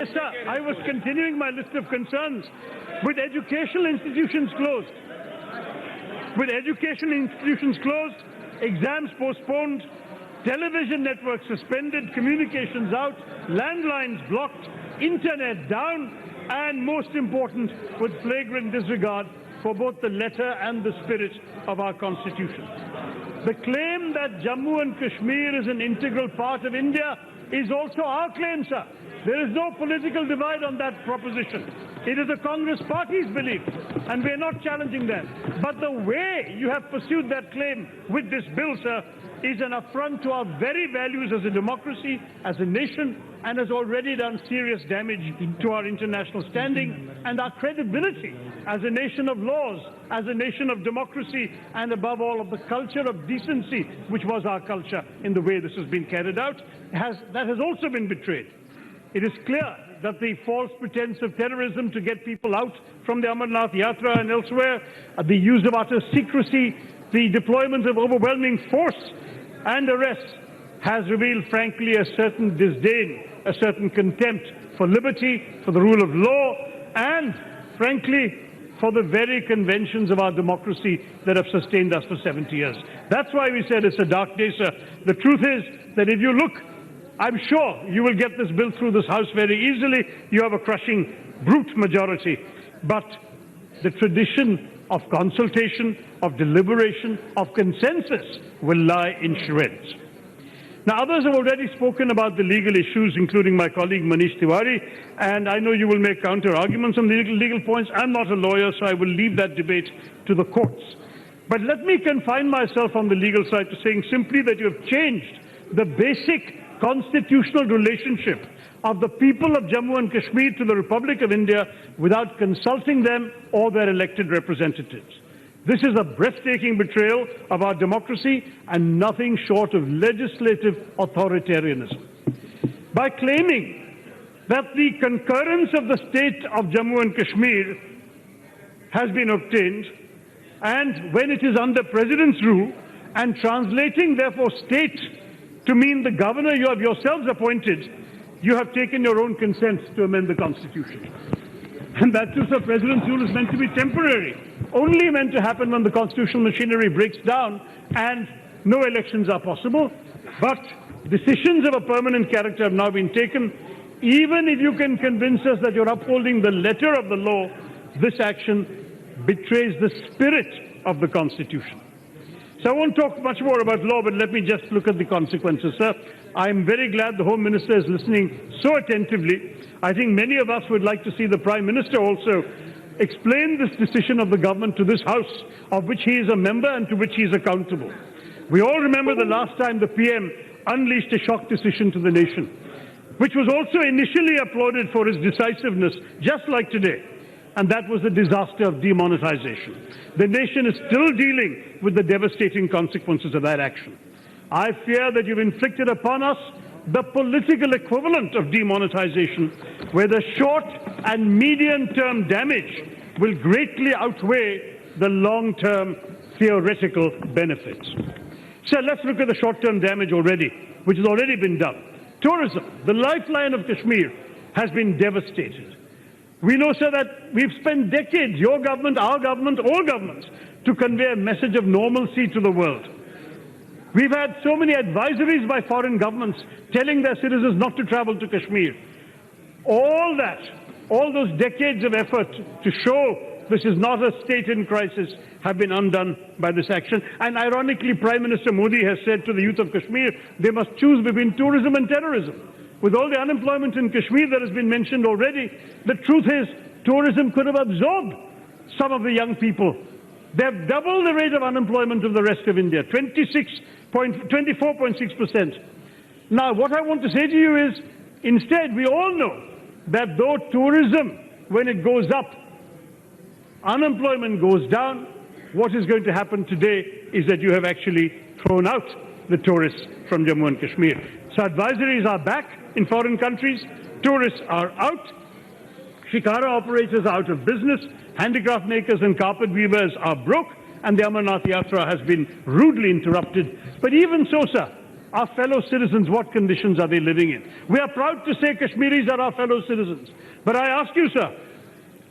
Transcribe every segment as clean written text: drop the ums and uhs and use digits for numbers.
Yes, sir, I was continuing my list of concerns. With educational institutions closed, exams postponed, television networks suspended, communications out, landlines blocked, internet down, and most important, with flagrant disregard for both the letter and the spirit of our Constitution. The claim that Jammu and Kashmir is an integral part of India is also our claim, sir. There is no political divide on that proposition. It is the Congress party's belief, and we are not challenging them. But the way you have pursued that claim with this bill, sir, is an affront to our very values as a democracy, as a nation, and has already done serious damage to our international standing and our credibility as a nation of laws, as a nation of democracy, and above all of the culture of decency, which was our culture in the way this has been carried out, that has also been betrayed. It is clear that the false pretense of terrorism to get people out from the Amarnath Yatra and elsewhere, the use of utter secrecy, the deployment of overwhelming force and arrests has revealed, frankly, a certain disdain, a certain contempt for liberty, for the rule of law, and, frankly, for the very conventions of our democracy that have sustained us for 70 years. That's why we said it's a dark day, sir. The truth is that if you look, I'm sure you will get this bill through this House very easily. You have a crushing, brute majority. But the tradition of consultation, of deliberation, of consensus will lie in shreds. Now, others have already spoken about the legal issues, including my colleague Manish Tiwari, and I know you will make counter-arguments on the legal points. I'm not a lawyer, so I will leave that debate to the courts. But let me confine myself on the legal side to saying simply that you have changed the basic constitutional relationship of the people of Jammu and Kashmir to the Republic of India without consulting them or their elected representatives. This is a breathtaking betrayal of our democracy and nothing short of legislative authoritarianism. By claiming that the concurrence of the state of Jammu and Kashmir has been obtained, and when it is under President's rule, and translating therefore state to mean the governor you have yourselves appointed, you have taken your own consent to amend the Constitution. And that too, sir, President's rule is meant to be temporary, only meant to happen when the constitutional machinery breaks down and no elections are possible. But decisions of a permanent character have now been taken. Even if you can convince us that you're upholding the letter of the law, this action betrays the spirit of the Constitution. So I won't talk much more about law, but let me just look at the consequences, sir. I'm very glad the Home Minister is listening so attentively. I think many of us would like to see the Prime Minister also explain this decision of the government to this House, of which he is a member and to which he is accountable. We all remember the last time the PM unleashed a shock decision to the nation, which was also initially applauded for its decisiveness, just like today. And that was the disaster of demonetization. The nation is still dealing with the devastating consequences of that action. I fear that you've inflicted upon us the political equivalent of demonetization, where the short and medium-term damage will greatly outweigh the long-term theoretical benefits. So let's look at the short-term damage already, which has already been done. Tourism, the lifeline of Kashmir, has been devastated. We know, sir, that we've spent decades, your government, our government, all governments, to convey a message of normalcy to the world. We've had so many advisories by foreign governments telling their citizens not to travel to Kashmir. All that, all those decades of effort to show this is not a state in crisis have been undone by this action. And ironically, Prime Minister Modi has said to the youth of Kashmir, they must choose between tourism and terrorism. With all the unemployment in Kashmir that has been mentioned already, the truth is tourism could have absorbed some of the young people. They've doubled the rate of unemployment of the rest of India, 24.6%. Now, what I want to say to you is, instead, we all know that though tourism, when it goes up, unemployment goes down, what is going to happen today is that you have actually thrown out the tourists from Jammu and Kashmir. So advisories are back in foreign countries, tourists are out, shikara operators are out of business, handicraft makers and carpet weavers are broke, and the Amarnath Yatra has been rudely interrupted. But even so, sir, our fellow citizens, what conditions are they living in? We are proud to say Kashmiris are our fellow citizens. But I ask you, sir,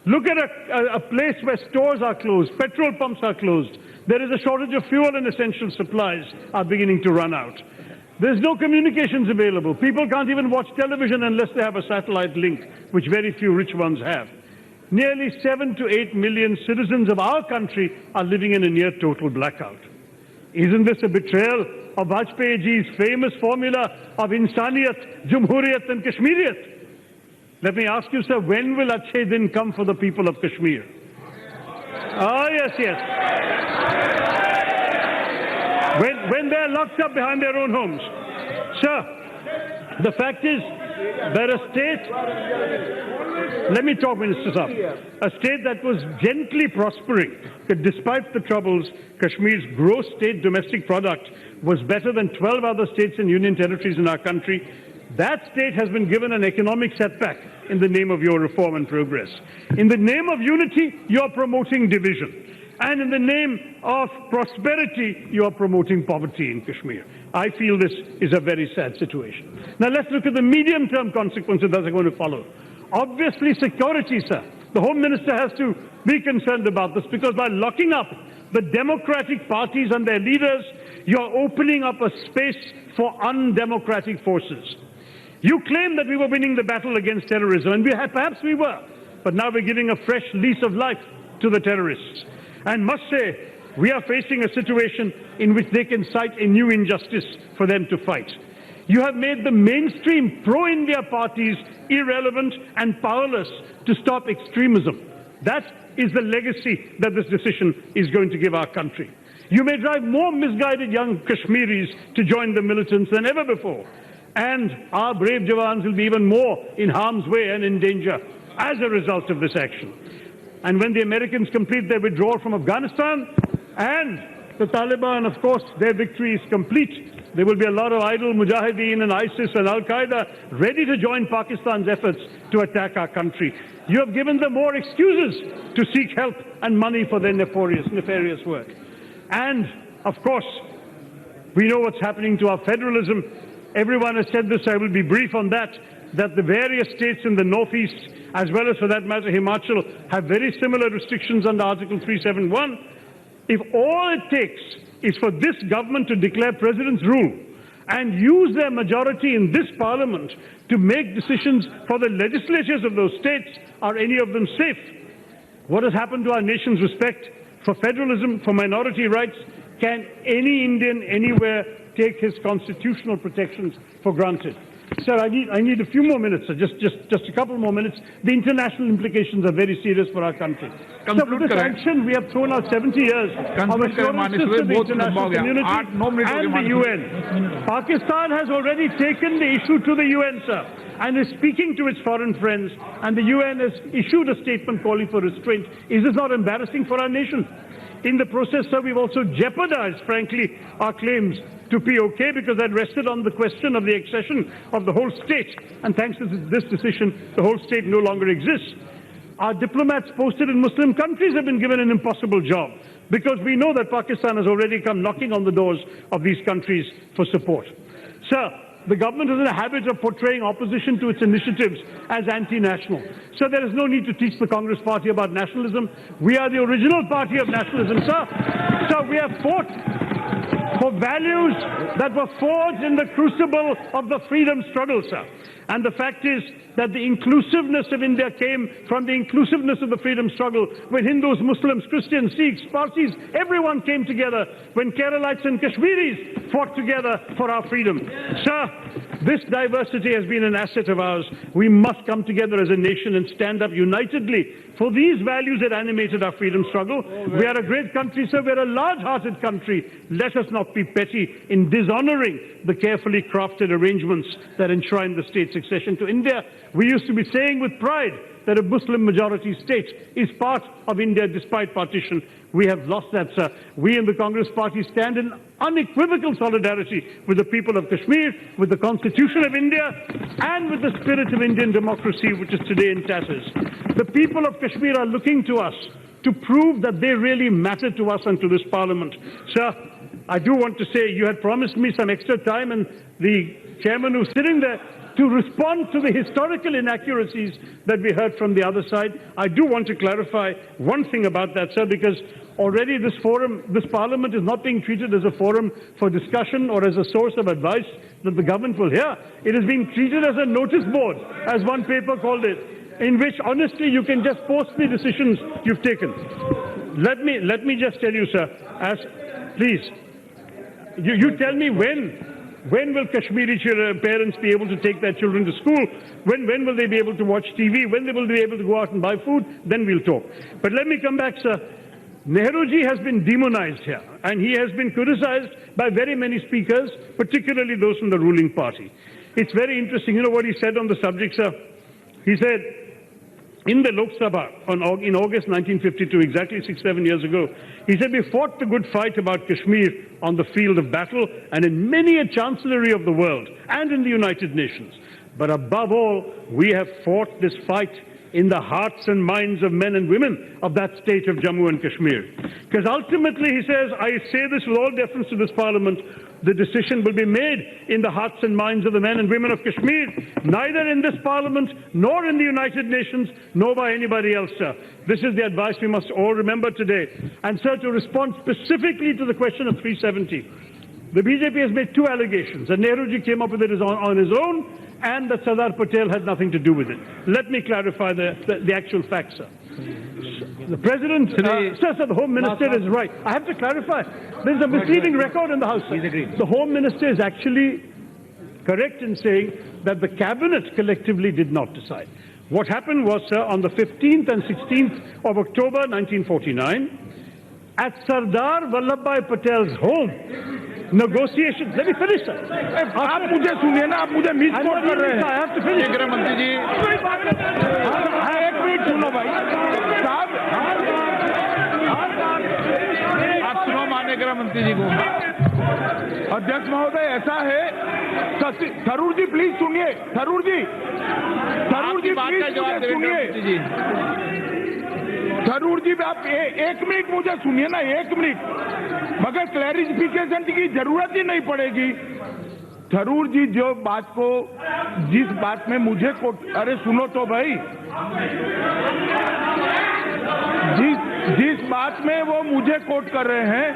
look at a place where stores are closed, petrol pumps are closed. There is a shortage of fuel and essential supplies are beginning to run out. There's no communications available. People can't even watch television unless they have a satellite link, which very few rich ones have. Nearly 7 to 8 million citizens of our country are living in a near total blackout. Isn't this a betrayal of Vajpayee ji's famous formula of Insaniyat, Jumhuriyat and Kashmiriyat? Let me ask you, sir, when will Achhe Din come for the people of Kashmir? Oh, yes, yes. When they're locked up behind their own homes. Sir, the fact is that a state, let me talk, Minister Saab, a state that was gently prospering, that despite the troubles, Kashmir's gross state domestic product was better than 12 other states and union territories in our country. That state has been given an economic setback in the name of your reform and progress. In the name of unity, you are promoting division. And in the name of prosperity, you are promoting poverty in Kashmir. I feel this is a very sad situation. Now let's look at the medium-term consequences that are going to follow. Obviously, security, sir. The Home Minister has to be concerned about this, because by locking up the democratic parties and their leaders, you're opening up a space for undemocratic forces. You claim that we were winning the battle against terrorism, and perhaps we were, but now we're giving a fresh lease of life to the terrorists. And must say, we are facing a situation in which they can cite a new injustice for them to fight. You have made the mainstream pro-India parties irrelevant and powerless to stop extremism. That is the legacy that this decision is going to give our country. You may drive more misguided young Kashmiris to join the militants than ever before. And our brave Jawans will be even more in harm's way and in danger as a result of this action. And when the Americans complete their withdrawal from Afghanistan and the Taliban, of course, their victory is complete, there will be a lot of idle Mujahideen and ISIS and Al-Qaeda ready to join Pakistan's efforts to attack our country. You have given them more excuses to seek help and money for their nefarious work. And, of course, we know what's happening to our federalism. Everyone has said this, I will be brief on that the various states in the northeast, as well as for that matter Himachal, have very similar restrictions under Article 371. If all it takes is for this government to declare President's rule and use their majority in this parliament to make decisions for the legislatures of those states, are any of them safe? What has happened to our nation's respect for federalism, for minority rights? Can any Indian anywhere take his constitutional protections for granted? Sir, I need a few more minutes, sir. Just a couple more minutes. The international implications are very serious for our country. So with this action, we have thrown out 70 years of assurances to the international community and the UN. Pakistan has already taken the issue to the UN, sir, and is speaking to its foreign friends, and the UN has issued a statement calling for restraint. Is this not embarrassing for our nation? In the process, sir, we've also jeopardized, frankly, our claims to POK, because that rested on the question of the accession of the whole state. And thanks to this decision, the whole state no longer exists. Our diplomats posted in Muslim countries have been given an impossible job, because we know that Pakistan has already come knocking on the doors of these countries for support. Sir, the government is in a habit of portraying opposition to its initiatives as anti-national. So there is no need to teach the Congress Party about nationalism. We are the original party of nationalism, sir. So we have fought for values that were forged in the crucible of the freedom struggle, sir. And the fact is that the inclusiveness of India came from the inclusiveness of the freedom struggle, when Hindus, Muslims, Christians, Sikhs, Parsis, everyone came together, when Keralites and Kashmiris fought together for our freedom. Sir, this diversity has been an asset of ours. We must come together as a nation and stand up unitedly for these values that animated our freedom struggle. We are a great country, sir. We are a large-hearted country. Let us not be petty in dishonoring the carefully crafted arrangements that enshrine the state's accession to India. We used to be saying with pride that a Muslim-majority state is part of India despite partition. We have lost that, sir. We in the Congress Party stand in unequivocal solidarity with the people of Kashmir, with the Constitution of India, and with the spirit of Indian democracy, which is today in tatters. The people of Kashmir are looking to us to prove that they really matter to us and to this Parliament. Sir, I do want to say you had promised me some extra time, and the chairman who's sitting there, to respond to the historical inaccuracies that we heard from the other side. I do want to clarify one thing about that, sir, because already this forum, this parliament is not being treated as a forum for discussion or as a source of advice that the government will hear. It is being treated as a notice board, as one paper called it, in which honestly you can just post the decisions you've taken. Let me just tell you, sir, please, you tell me when will Kashmiri parents be able to take their children to school? When will they be able to watch TV? When they will be able to go out and buy food? Then we'll talk. But let me come back, sir. Nehruji has been demonized here, and he has been criticized by very many speakers, particularly those from the ruling party. It's very interesting. You know what he said on the subject, sir? He said, in the Loksabha in August 1952, exactly 6-7 years ago, he said, we fought the good fight about Kashmir on the field of battle and in many a chancellery of the world and in the United Nations. But above all, we have fought this fight in the hearts and minds of men and women of that state of Jammu and Kashmir. Because ultimately, he says, I say this with all deference to this parliament, the decision will be made in the hearts and minds of the men and women of Kashmir, neither in this parliament, nor in the United Nations, nor by anybody else, sir. This is the advice we must all remember today. And, sir, to respond specifically to the question of 370, the BJP has made two allegations, and Nehruji came up with it on his own, and that Sardar Patel had nothing to do with it. Let me clarify the actual facts, sir. The President, sir, the Home Minister is right. I have to clarify. There's a misleading record in the House. The Home Minister is actually correct in saying that the Cabinet collectively did not decide. What happened was, sir, on the 15th and 16th of October 1949, at Sardar Vallabhbhai Patel's home, negotiations. Let me finish, sir. आप मुझे सुनिए ना, आप मुझे miss call कर रहे हैं। I have to finish. गृह मंत्री जी, एक मिनट सुनो भाई साहब, आप सुनो माननीय गृह मंत्री जी को। अध्यक्ष महोदय, ऐसा है, थरूर जी प्लीज सुनिए, थरूर जी प्लीज सुनिए, थरूर जी आप एक मिनट मुझे सुनिए ना, एक मिनट, मगर क्लैरिफिकेशन की जरूरत ही नहीं पड़ेगी। थरूर जी जिस बात में मुझे अरे सुनो तो भाई, जिस बात में वो मुझे कोट कर रहे हैं,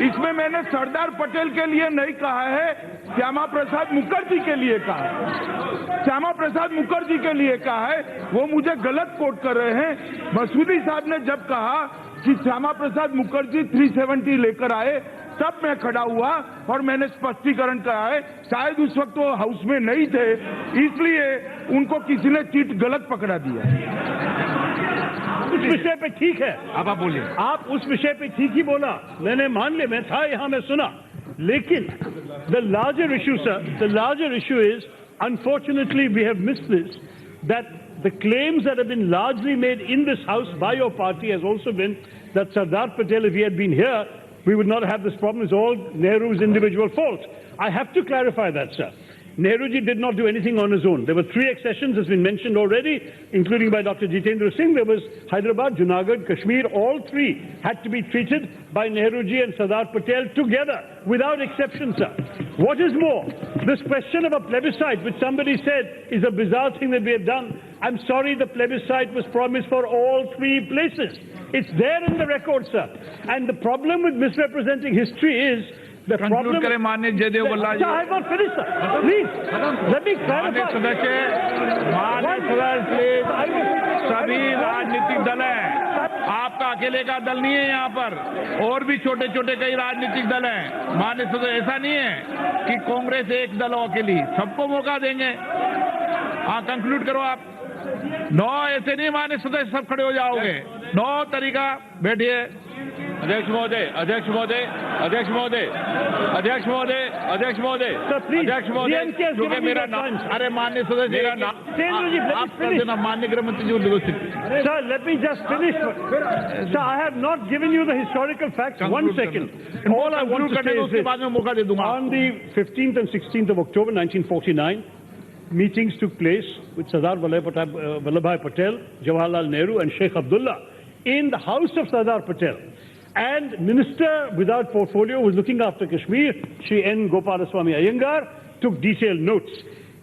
इसमें मैंने सरदार पटेल के लिए नहीं कहा है, श्यामा प्रसाद मुखर्जी के लिए कहा है। श्यामा प्रसाद मुखर्जी के लिए कहा है, वो मुझे गलत कोट कर रहे हैं। मसूदी साहब ने जब कहा कि श्यामा प्रसाद मुखर्जी 370 लेकर आए, तब मैं खड़ा हुआ और मैंने स्पष्टीकरण करा है। शायद उस वक्त वो हाउस में नहीं थे, इसलिए उनको किसी ने चीट गलत पकड़ा दिया। उस विषय पे ठीक है, अब आप बोलिए। आप उस विषय पे ठीक ही बोला, मैंने मान लिया, मैं था यहाँ, मैं सुना। लेकिन the larger issue, sir, the larger issue is, unfortunately, we have missed this, that the claims that have been largely made in this House by your party has also been that Sardar Patel, if he had been here, we would not have this problem. It's all Nehru's individual fault. I have to clarify that, sir. Nehruji did not do anything on his own. There were 3 accessions, as been mentioned already, including by Dr. Jitendra Singh. There was Hyderabad, Junagadh, Kashmir. All 3 had to be treated by Nehruji and Sardar Patel together, without exception, sir. What is more, this question of a plebiscite, which somebody said is a bizarre thing that we have done. I'm sorry, the plebiscite was promised for all 3 places. It's there in the record, sir. And the problem with misrepresenting history is, the problem... I have not finished, sir. Please, let me clarify. सभी राजनीतिक दल हैं, आपका अकेले का दल नहीं है यहाँ पर, और भी छोटे छोटे कई राजनीतिक दल हैं। माननीय सदस्य, ऐसा नहीं है कि कांग्रेस एक दल हो अकेली, सबको मौका देंगे। हाँ, कंक्लूड करो आप। नो, ऐसे नहीं माननीय सदस्य सब खड़े हो जाओगे। नो तरीका, बैठिए। अध्यक्ष महोदय, अध्यक्ष महोदय, अध्यक्ष महोदय, अध्यक्ष महोदय, अध्यक्ष महोदय, अध्यक्ष महोदय, क्योंकि मेरा नाम, अरे माननीय सदस्य, मेरा नाम आप कर देना, माननीय गृह मंत्री जी को व्यवस्थित। Sir, let me just finish. Sir, I have not given you the historical facts. 1 second. All I want to say is this. On the 15th and 16th of October 1949, meetings took place with Sardar Vallabhbhai Patel, Jawaharlal Nehru and Sheikh Abdullah in the house of Sardar Patel. and Minister without portfolio who was looking after Kashmir, Shri N. Gopalaswamy Iyengar, took detailed notes.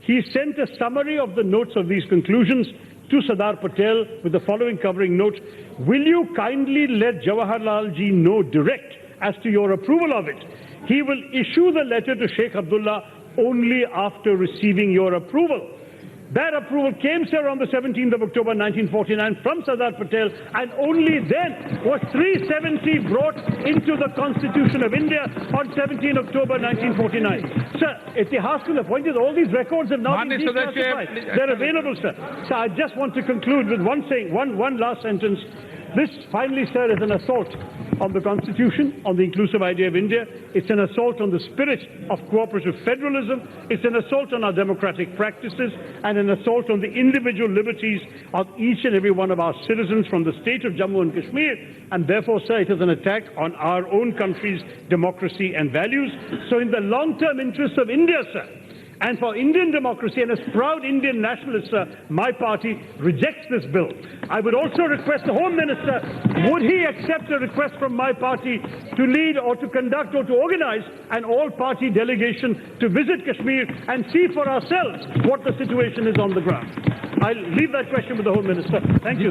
He sent a summary of the notes of these conclusions to Sardar Patel with the following covering note. Will you kindly let Jawaharlal ji know direct as to your approval of it? He will issue the letter to Sheikh Abdullah only after receiving your approval. That approval came, sir, on the 17th of October 1949 from Sardar Patel, and only then was 370 brought into the Constitution of India on 17 October 1949. Sir, Itihas to the point is all these records have now been declassified. They're available, sir. So I just want to conclude with one last sentence. This, finally, sir, is an assault on the Constitution, on the inclusive idea of India. It's an assault on the spirit of cooperative federalism. It's an assault on our democratic practices and an assault on the individual liberties of each and every one of our citizens from the state of Jammu and Kashmir. And therefore, sir, it is an attack on our own country's democracy and values. So in the long-term interests of India, sir, and for Indian democracy, and as proud Indian nationalists, my party rejects this bill. I would also request the Home Minister, would he accept a request from my party to lead or to conduct or to organize an all-party delegation to visit Kashmir and see for ourselves what the situation is on the ground? I'll leave that question with the Home Minister. Thank you.